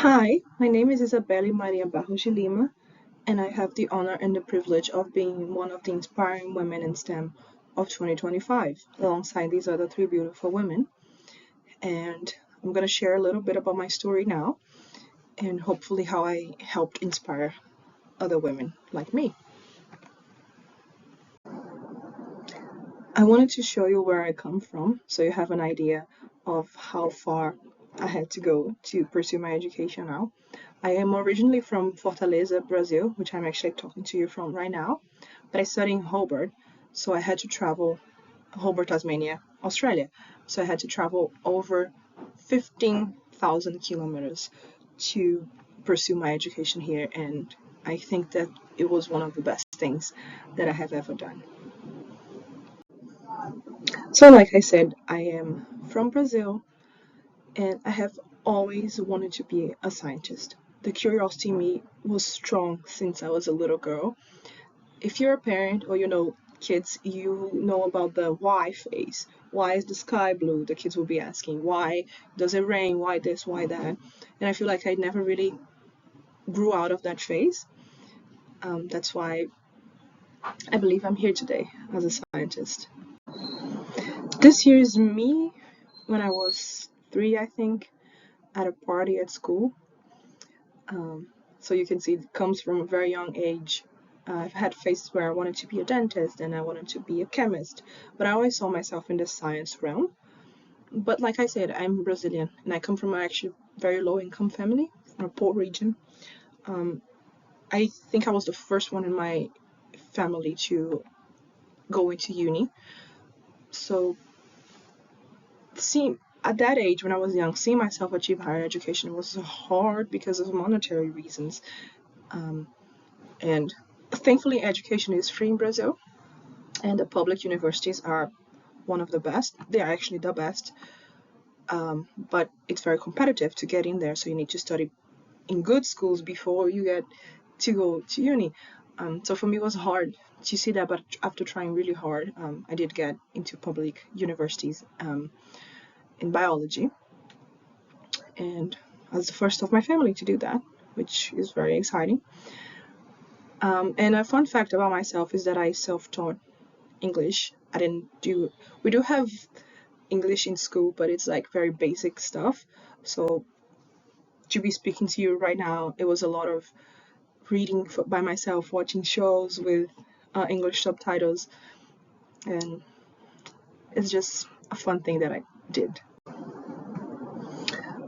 Hi, my name is Isabelly de Lima, and I have the honor and the privilege of being one of the inspiring women in STEM of 2025, alongside these other three beautiful women. And I'm going to share a little bit about my story now, and hopefully how I helped inspire other women like me. I wanted to show you where I come from so you have an idea of how far I had to go to pursue my education now. I am originally from Fortaleza, Brazil, which I'm actually talking to you from right now, but I study in Hobart, so I had to travel Hobart, Tasmania, Australia. So I had to travel over 15,000 kilometers to pursue my education here, and I think that it was one of the best things that I have ever done. So, like I said, I am from Brazil and I have always wanted to be a scientist. The curiosity in me was strong since I was a little girl. If you're a parent or you know kids, you know about the why phase. Why is the sky blue? The kids will be asking. Why does it rain? Why this? Why that? And I feel like I never really grew out of that phase. That's why I believe I'm here today as a scientist. This year is me when I was 3, I think, at a party at school. Um, so you can see it comes from a very young age. I've had phases where I wanted to be a dentist and I wanted to be a chemist, but I always saw myself in the science realm. But like I said, I'm Brazilian and I come from an actually very low income family from a poor region. Um, I think I was the first one in my family to go into uni. So see, at that age when I was young, seeing myself achieve higher education was hard because of monetary reasons. Um, and thankfully, education is free in Brazil, and the public universities are one of the best. They are actually the best, but it's very competitive to get in there. So you need to study in good schools before you get to go to uni. So for me, it was hard to see that, but after trying really hard, I did get into public universities in biology, and I was the first of my family to do that, which is very exciting. And a fun fact about myself is that I self-taught English. I didn't do, we do have English in school, but it's like very basic stuff. So to be speaking to you right now, it was a lot of reading by myself, watching shows with English subtitles, and it's just a fun thing that I did.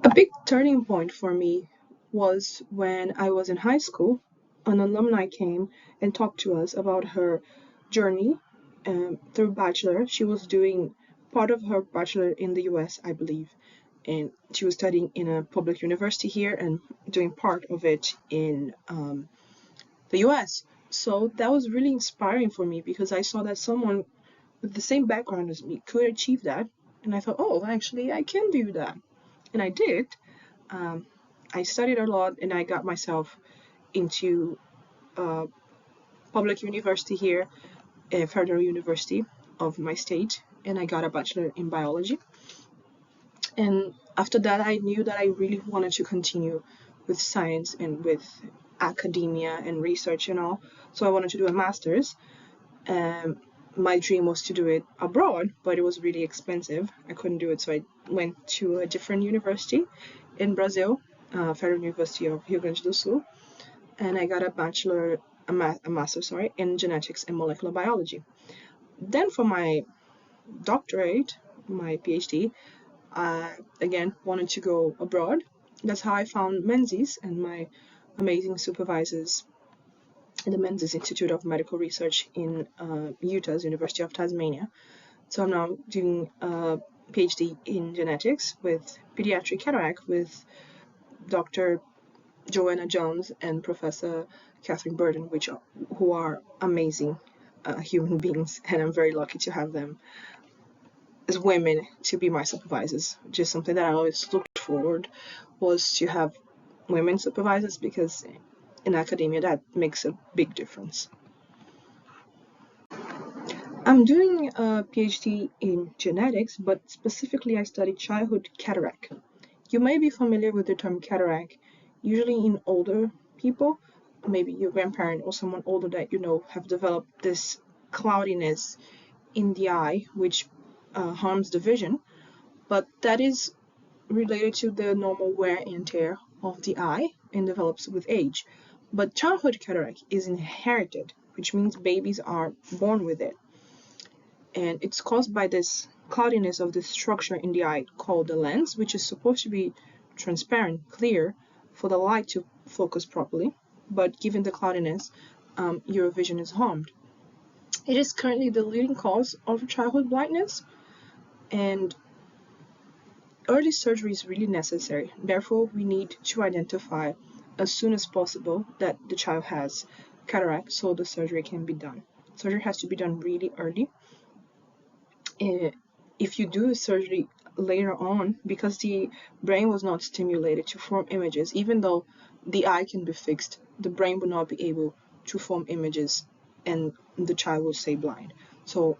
A big turning point for me was when I was in high school. An alumni came and talked to us about her journey through bachelor. She was doing part of her bachelor in the US, I believe, and she was studying in a public university here and doing part of it in the US. So that was really inspiring for me because I saw that someone with the same background as me could achieve that. And I thought, oh, actually, I can do that. And I did. Um, I studied a lot and I got myself into a public university here, a federal university of my state, and I got a bachelor in biology. And after that, I knew that I really wanted to continue with science and with academia and research and all. So I wanted to do a master's. Um, my dream was to do it abroad, but it was really expensive. I couldn't do it, so I went to a different university in Brazil, Federal University of Rio Grande do Sul, and I got a bachelor, a master, sorry, in genetics and molecular biology. Then for my doctorate, my PhD, I again wanted to go abroad. That's how I found Menzies and my amazing supervisors in the Menzies Institute of Medical Research in Utah's University of Tasmania. So I'm now doing a PhD in genetics with pediatric cataract with Dr. Joanna Jones and Professor Catherine Burden, who are amazing human beings, and I'm very lucky to have them as women to be my supervisors. Just something that I always looked forward was to have women supervisors because in academia that makes a big difference. I'm doing a PhD in genetics, but specifically I study childhood cataract. You may be familiar with the term cataract usually in older people, maybe your grandparent or someone older that you know have developed this cloudiness in the eye, which harms the vision, but that is related to the normal wear and tear of the eye and develops with age. But childhood cataract is inherited, which means babies are born with it. And it's caused by this cloudiness of the structure in the eye called the lens, which is supposed to be transparent, clear, for the light to focus properly. But given the cloudiness, your vision is harmed. It is currently the leading cause of childhood blindness, and early surgery is really necessary. Therefore, we need to identify as soon as possible that the child has cataract so the surgery can be done. Surgery has to be done really early. If you do the surgery later on, because the brain was not stimulated to form images, even though the eye can be fixed, the brain will not be able to form images and the child will stay blind. So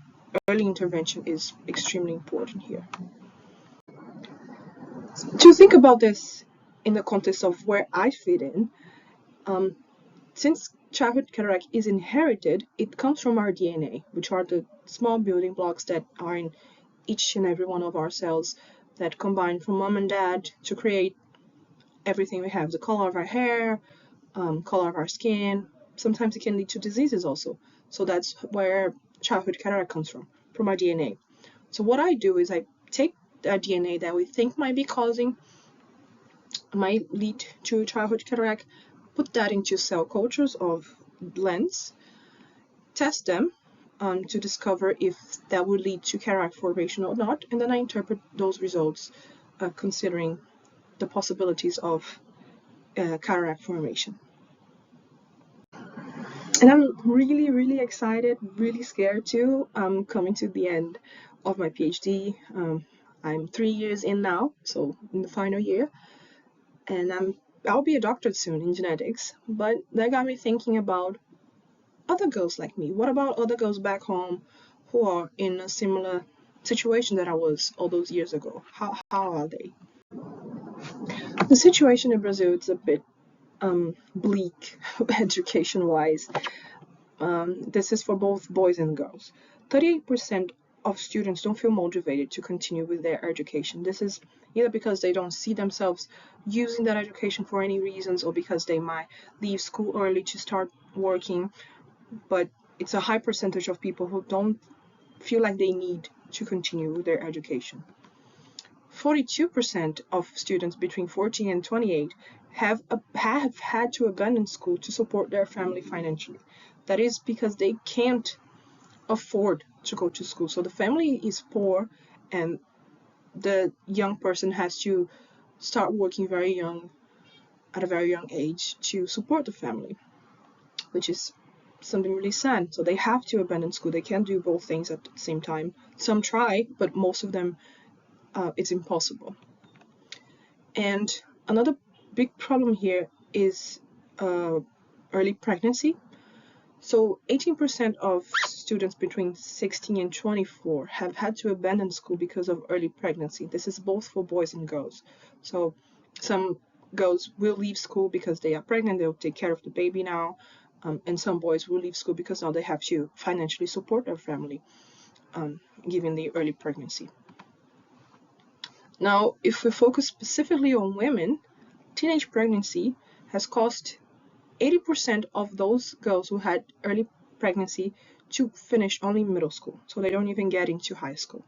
early intervention is extremely important here. To think about this in the context of where I fit in, since childhood cataract is inherited, it comes from our DNA, which are the small building blocks that are in each and every one of our cells that combine from mom and dad to create everything we have, the color of our hair, color of our skin. Sometimes it can lead to diseases also. So that's where childhood cataract comes from our DNA. So what I do is I take that DNA that we think might lead to childhood cataract, put that into cell cultures of lens, test them to discover if that would lead to cataract formation or not, and then I interpret those results considering the possibilities of cataract formation. And I'm really, really excited, really scared too. I'm coming to the end of my PhD. I'm 3 years in now, so in the final year, and I'll be a doctor soon in genetics. But that got me thinking about other girls like me. What about other girls back home who are in a similar situation that I was all those years ago? How are they? The situation in Brazil is a bit bleak education-wise. This is for both boys and girls. 38% of students don't feel motivated to continue with their education. This is either because they don't see themselves using that education for any reasons or because they might leave school early to start working. But it's a high percentage of people who don't feel like they need to continue with their education. 42% of students between 14 and 28 have had to abandon school to support their family financially. That is because they can't afford to go to school. So the family is poor and the young person has to start working very young, at a very young age, to support the family, which is something really sad. So they have to abandon school. They can't do both things at the same time. Some try, but most of them, it's impossible. And another big problem here is early pregnancy. So 18% of students between 16 and 24 have had to abandon school because of early pregnancy. This is both for boys and girls. So some girls will leave school because they are pregnant, they'll take care of the baby now, and some boys will leave school because now they have to financially support their family, given the early pregnancy. Now, if we focus specifically on women, teenage pregnancy has caused 80% of those girls who had early pregnancy to finish only middle school, so they don't even get into high school.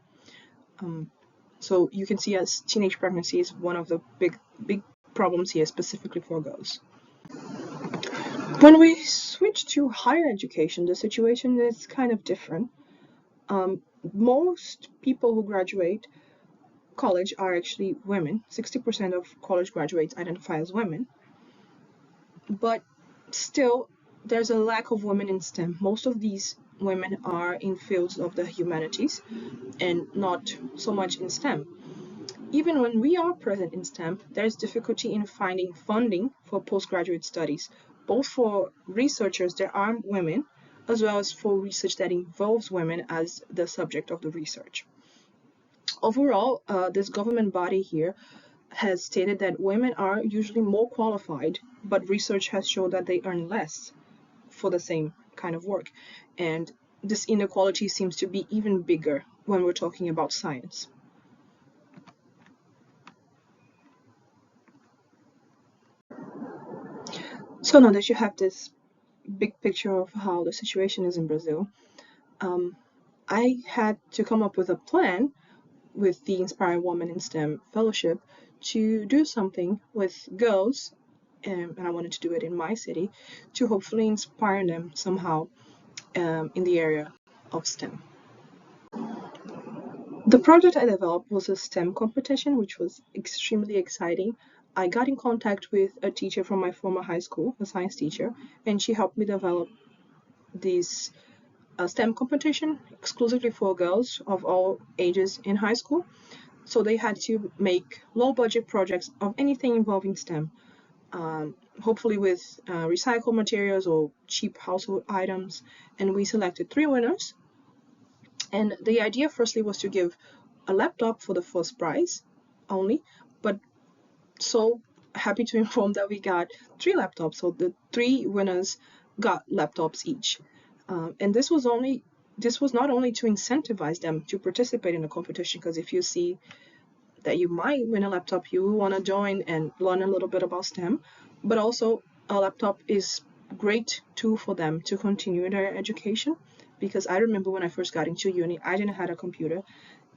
So you can see as teenage pregnancy is one of the big problems here, specifically for girls. When we switch to higher education, the situation is kind of different. Most people who graduate college are actually women. 60% of college graduates identify as women. But still, there's a lack of women in STEM. Most of these women are in fields of the humanities and not so much in STEM. Even when we are present in STEM, there's difficulty in finding funding for postgraduate studies, both for researchers that are women, as well as for research that involves women as the subject of the research. Overall, this government body here has stated that women are usually more qualified, but research has shown that they earn less for the same kind of work. And this inequality seems to be even bigger when we're talking about science. So now that you have this big picture of how the situation is in Brazil, I had to come up with a plan with the Inspiring Women in STEM Fellowship to do something with girls, and I wanted to do it in my city, to hopefully inspire them somehow in the area of STEM. The project I developed was a STEM competition, which was extremely exciting. I got in contact with a teacher from my former high school, a science teacher, and she helped me develop this STEM competition exclusively for girls of all ages in high school. So they had to make low budget projects of anything involving STEM, hopefully with recycled materials or cheap household items. And we selected 3 winners. And the idea firstly was to give a laptop for the first prize only, but so happy to inform that we got 3 laptops. So the 3 winners got laptops each. And this was not only to incentivize them to participate in the competition, because if you see that you might win a laptop, you want to join and learn a little bit about STEM, but also a laptop is great tool for them to continue their education. Because I remember when I first got into uni, I didn't have a computer,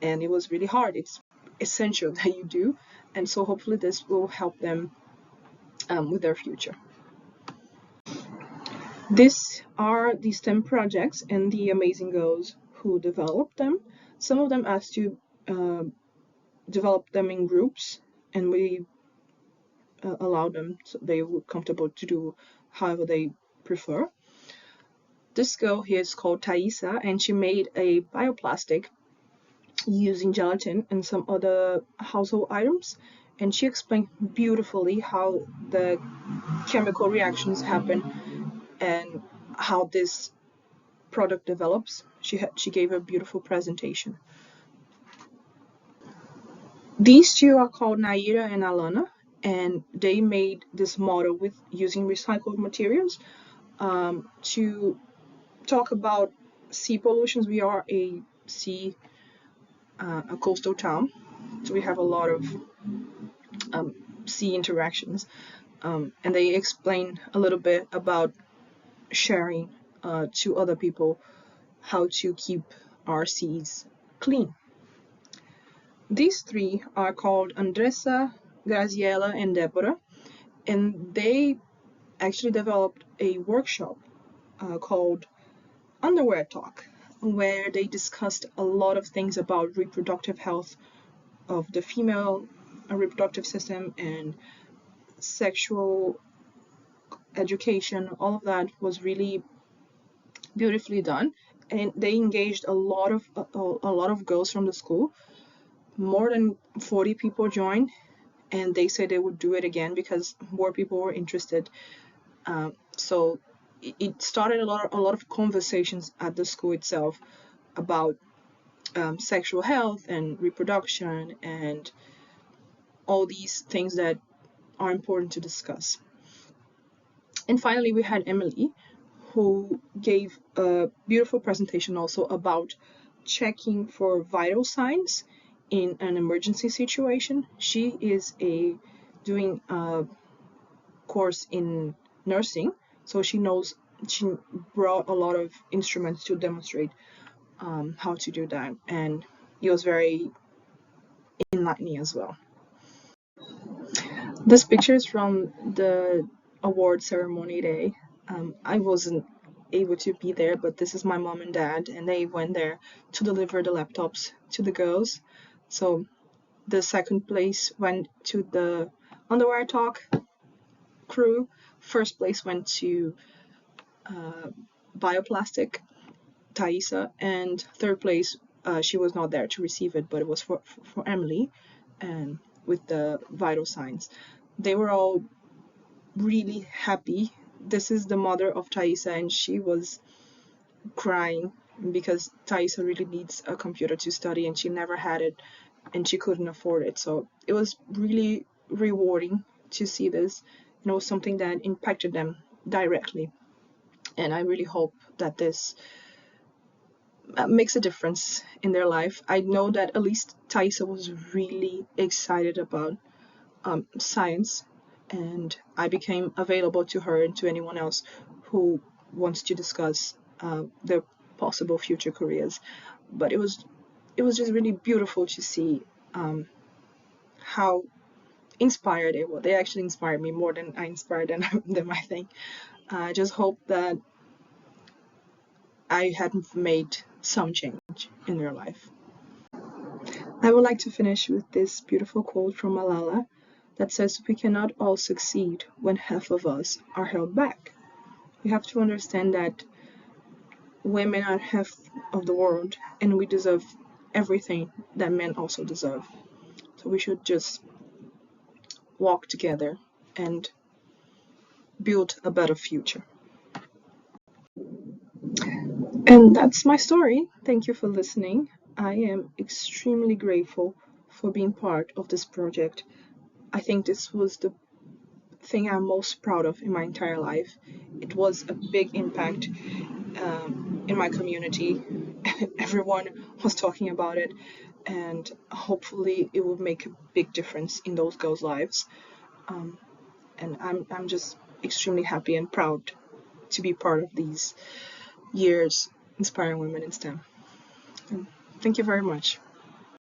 and it was really hard. It's essential that you do, and so hopefully this will help them with their future. These are the STEM projects and the amazing girls who developed them. Some of them asked to uh, develop them in groups, and we allowed them, so they were comfortable to do however they prefer. This girl here is called Thaisa, and she made a bioplastic using gelatin and some other household items. And she explained beautifully how the chemical reactions happen and how this product develops. She gave a beautiful presentation. These two are called Naira and Alana, and they made this model with using recycled materials to talk about sea pollutions. We are a coastal town, so we have a lot of sea interactions, and they explain a little bit about sharing to other people how to keep our seas clean. These 3 are called Andressa, Graziella, and Deborah, and they actually developed a workshop called Underwear Talk, where they discussed a lot of things about reproductive health of the female reproductive system and sexual education. All of that was really beautifully done, and they engaged a lot of girls from the school. More than 40 people joined, and they said they would do it again because more people were interested. So it started a lot of conversations at the school itself about sexual health and reproduction and all these things that are important to discuss. And finally, we had Emily, who gave a beautiful presentation also about checking for vital signs in an emergency situation. She is doing a course in nursing, so she brought a lot of instruments to demonstrate how to do that, and it was very enlightening as well. This picture is from the award ceremony day. I wasn't able to be there, but this is my mom and dad, and they went there to deliver the laptops to the girls. So the second place went to the Underwear Talk crew. First place went to Bioplastic, Thaisa, and third place, she was not there to receive it, but it was for Emily, and with the vital signs. They were all really happy. This is the mother of Thaisa, and she was crying because Thaisa really needs a computer to study, and she never had it. and she couldn't afford it. So it was really rewarding to see this. It was something that impacted them directly. And I really hope that this makes a difference in their life. I know that at least Thaisa was really excited about science, and I became available to her and to anyone else who wants to discuss their possible future careers. But it was just really beautiful to see how inspired they were. They actually inspired me more than I inspired them, I think. I just hope that I had made some change in their life. I would like to finish with this beautiful quote from Malala that says, "We cannot all succeed when half of us are held back." We have to understand that women are half of the world and we deserve everything that men also deserve. So we should just walk together and build a better future. And that's my story. Thank you for listening. I am extremely grateful for being part of this project. I think this was the thing I'm most proud of in my entire life. It was a big impact in my community. Everyone was talking about it, and hopefully, it will make a big difference in those girls' lives. And I'm just extremely happy and proud to be part of these years inspiring women in STEM. And thank you very much.